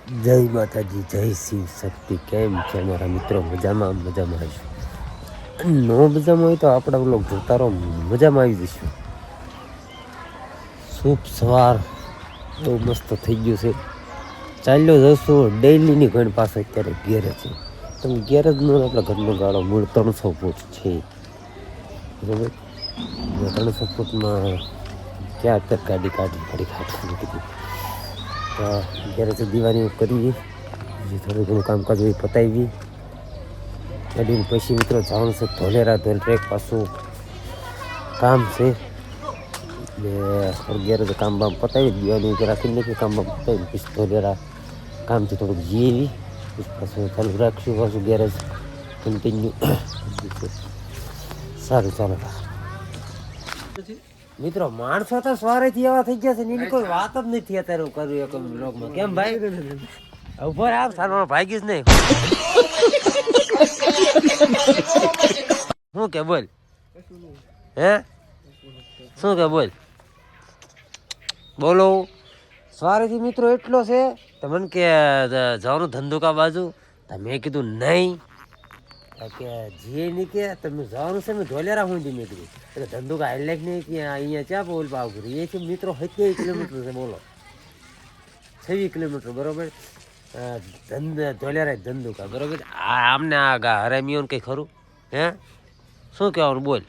જય માતાજી, જય શિવ શક્તિ. કેમ છે અમારા મિત્રો? મજામાં હશું. નો મજામાં હોય તો આપણા બ્લોગ જોતા રહો, મજામાં આવી જઈશું. શુભ સવાર, બહુ મસ્ત થઈ ગયું છે. ચાલ્યો જશું ડેઈલીની ઘણી પાસે અત્યારે ઘેર છે. તમે ઘેર જ ન આપણા ઘરનો ગાળો મૂળ 300 ફૂટ છે, બરાબર. 300 ફૂટમાં ક્યાં અત્યારે ગાડી કાઢી કીધી. તો ઘેરે દીવાની કરી, થોડું ઘણું કામકાજ હોય પતાવી. ગાડીને પછી મિત્રો જવાનું છે ધોલેરા. ટ્રેક પાછું કામ છે ને ઘેરે તો કામ બામ પતાવી દીવાનું રાખીને નથી. કામ બામ પતાવી પછી ધોલેરા કામથી થોડુંક જીવી પાછું ચાલુ રાખશું. પાછું ગેરેજ કન્ટિન્યુ. સારું ચાલો મિત્રો. માણસો તો સવારેથી એવા થઈ ગયા છે ને એની કોઈ વાત જ નથી અત્યારે હું કરું એક બ્લોગમાં. કેમ ભાઈ ઉભો આવ સારો ભાગીશ નહીં. શું કે બોલ? હે શું કે બોલ? બોલો. સવારેથી મિત્રો એટલો છે તો મને કે જવાનું ધંધુકા બાજુ. મેં કીધું નહીં કે જે નહીં કે તમે જવાનું છે. મેં ધોલેરા હું મેં કીધું એટલે ધંધુકા હાઈલાઇટ નહીં કે અહીંયા ચા બોલ પાવ કરી એ છે મિત્રો. 27 કિલોમીટર છે બોલો, 26 કિલોમીટર બરોબર. ધોલેરા ધંધુકા બરોબર. આમને આ હરામીઓને કંઈ ખરું? હે શું કહેવાનું બોલ?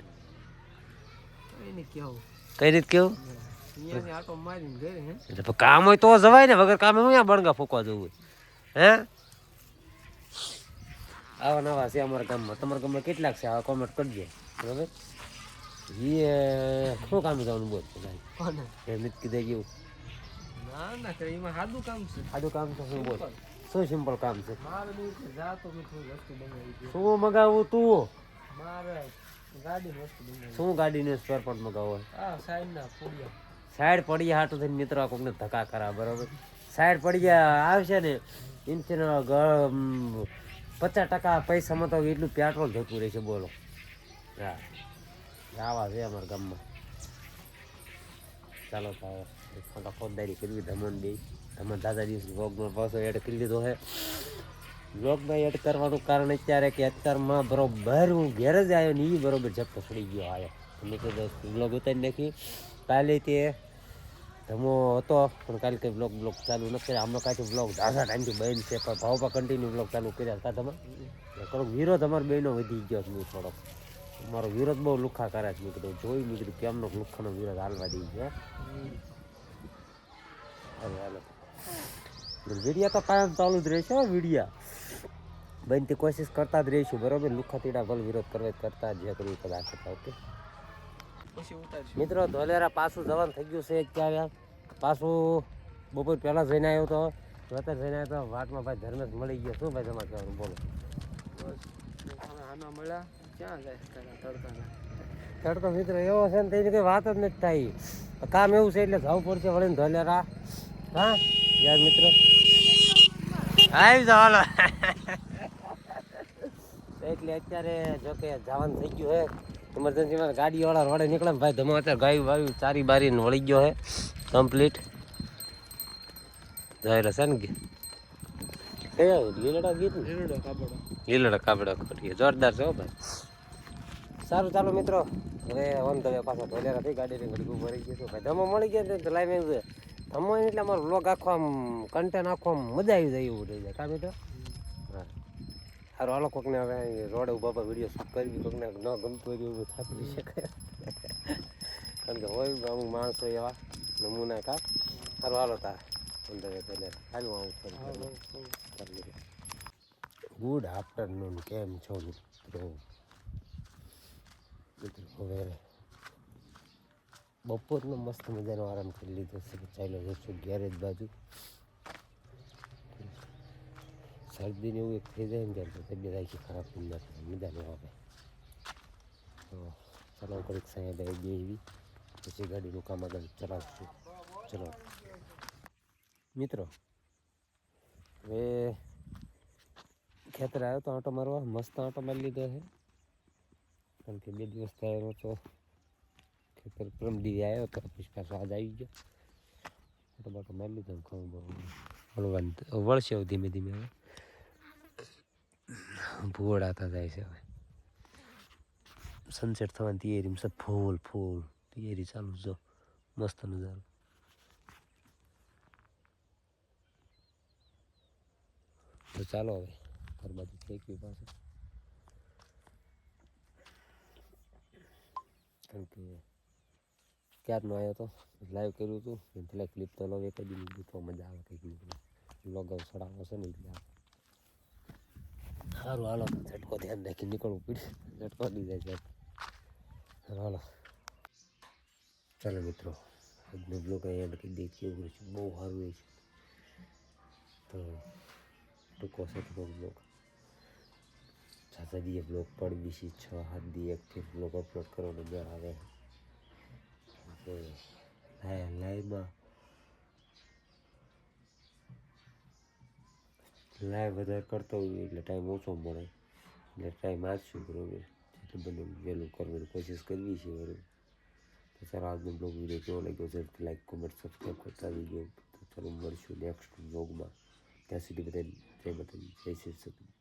કઈ રીતે કેવું? કામ હોય તો જવાય ને, વગર કામે હું અહીંયા બણગા ફૂકવા જવું? હે આવા નવા છે અમારા ગામમાં. તમારા ગામમાં કેટલાક છે? આવા કોમેન્ટ કરજે બરોબર. એ શું કામ જવાનું બોલ? નથી કીધે જેવું સાદું કામ છે. શું બોલ? શું સિમ્પલ કામ છે? શું મગાવું તું? શું ગાડીને સ્પેર પાર્ટ મગાવો? સાઈડ પડ્યા હાટું થઈને મિત્રો કોકને ધક્કા કરા બરોબર. સાઈડ પડ્યા આવશે ને ઇન્ચિન 50% પૈસામાં તો એટલું પેટ્રોલ જતું રહેશે બોલો. હા આવા છે અમારા ગામમાં. ચાલો ખોટા ફોજદારી કરવી. ધમણ બે ધમણ દાદા દિવસ વ્લોગમાં પાછો એડ કરી લીધો છે. વ્લોગમાં એડ કરવાનું કારણ અત્યારે કે અત્યારમાં બરોબર હું ઘેર જ આવ્યો ને એ બરોબર ઝપટો પડી ગયો આવ્યો. મેં કીધું વ્લોગ ઉતારી નાખી. કાલે તે ધમો હતો પણ કાલે કંઈ બ્લોગ ચાલુ નથી. આમાં કાંઈ બ્લોગ ઝાઝા ટાઈમથી બંધ છે પણ ભાવ પર કન્ટિન્યુ બ્લોગ ચાલુ કર્યા હતા. તમે થોડોક વિરોધ અમારો બેનો વધી ગયો છે. થોડોક મારો વિરોધ બહુ લુખા કરે છે. મેં કીધું જોઈ મેં કીધું કેમનો લુખાનો વિરોધ હાલવા દઈ છે. હાલો વિડીયા તો કાયમ ચાલુ જ રહેશે. વિડીયા બનતી કોશિશ કરતા જ રહીશું બરોબર. લુખા તીડા ભલ વિરોધ કરતા જે કરવું કદાચ. ઓકે મિત્રો ધોલેરા પાછું જવાનું થઈ ગયું છે. અત્યારે પાછું બપોર પહેલાં જઈને આવ્યો તો અત્યારે જઈને આવ્યો તો વાટમાં ભાઈ ધર્મેશ મળી ગયો. શું ભાઈ તમારે કહેવાનું બોલો? તડકો મિત્રો એવો છે ને તેની કંઈ વાત જ નથી થાય. કામ એવું છે એટલે જવું પડશે વળીને ધોલેરા. હા યાર મિત્રો આવી જવાલો એટલે અત્યારે જોકે જવાનું થઈ ગયું હે. ઇમરજન્સીમાં ગાડીવાળા રોડે નીકળે ને ભાઈ ધમો અત્યારે ગાયું વાયું ચારી બારીને વળી ગયો હે કમ્પ્લીટ. જાય છે ને લીલડા ગીત લીલડા કાબડા કરીએ જોરદાર છે હો ભાઈ. સારું ચાલો મિત્રો હવે ઓન ધ વે પાછા ધોલેરા થઈ. ગાડીની ઘડી ઉભો રહી ગયો ભાઈ. ધમો મળી ગયા તો લાઈવ એવું છે. ધમો એટલે અમારો વ્લોગ આખો આમ કન્ટેન્ટ આખો આમ મજા આવી જાય એવું થઈ જાય. કામ મિત્રો હા સારું હાલો. કોકને હવે રોડે ઉભા વિડીયો શૂટ કરવી કોકને ન ગમતું હોય એવું થતું શકે કારણ કે હોય અમુક માણસો એવા નમૂના કા. સારું હાલો તાર ગુડ આફ્ટરનૂન. કેમ છો મિત્રો? હવે બપોરનો મસ્ત મજાનો આરામ કરી લીધો છે. ચાલો જઈશું ગેરેજ બાજુ. શરદીને એવું એક થઈ જાય ને ત્યારે તબિયત આખી ખરાબ થઈ જાય. મજા નહીં આવે તો ચાલો ઘડીક સાંઈ બે એવી પછી ગાડીનું કામ આગળ ચલાવશું. ચલો મિત્રો હવે ખેતર આવ્યો તો આંટો મારવા. મસ્ત આંટો મારી લીધો છે કારણ કે 2 દિવસ થયો તો ખેતર પ્રમદી આવ્યો તો પછી પાછો આજ આવી ગયો. આંટો બાટો મારી લીધો. ઘણું બહુ વળશે હવે ધીમે ધીમે હવે ભોળાતા જાય છે હવે સનસેટ થવાની તૈયારી છે ફૂલ તૈયારી ચાલુ જો મસ્ત નજારો તો ચાલો હવે ઘર બાજુ ફેંકવી પાસે કારણ કે ક્યારનો આવ્યો હતો લાઈવ કર્યું હતું એટલે ક્લિપ તો લવ એક જ દીધું મજા આવે કંઈક લોગ ચડાવવો છે ને એટલે સારું હાલો ઝટકો ધ્યાન રાખી નીકળવું પડ્યું ઝટકો દીધા છે હાલો ચાલો મિત્રો આજનો બ્લોગ અહીંયા લખી દે કેવું છે બહુ સારું હોય છે તો ટૂંકો છે તો બ્લોગ સાદા દીએ બ્લોગ પડી બીસી 6-7 દી એકથી બ્લોગ અપલોડ કરવાનો મજા આવે લાઈવ વધારે કરતો હોય એટલે ટાઈમ ઓછો મળે એટલે ટાઈમ આપશું બરોબર એટલે બને વહેલું કરવાની કોશિશ કરવી છે બરોબર તો ચાલો આજનો બ્લોગ વિડીયો કેવો લાગ્યો જરૂરથી લાઈક કોમેન્ટ સબસ્ક્રાઈબ કરતા રહીજો તો ચાલો મળશું નેક્સ્ટ બ્લોગમાં ત્યાં સુધી બધા જય માતાજી જય શ્રી કૃષ્ણ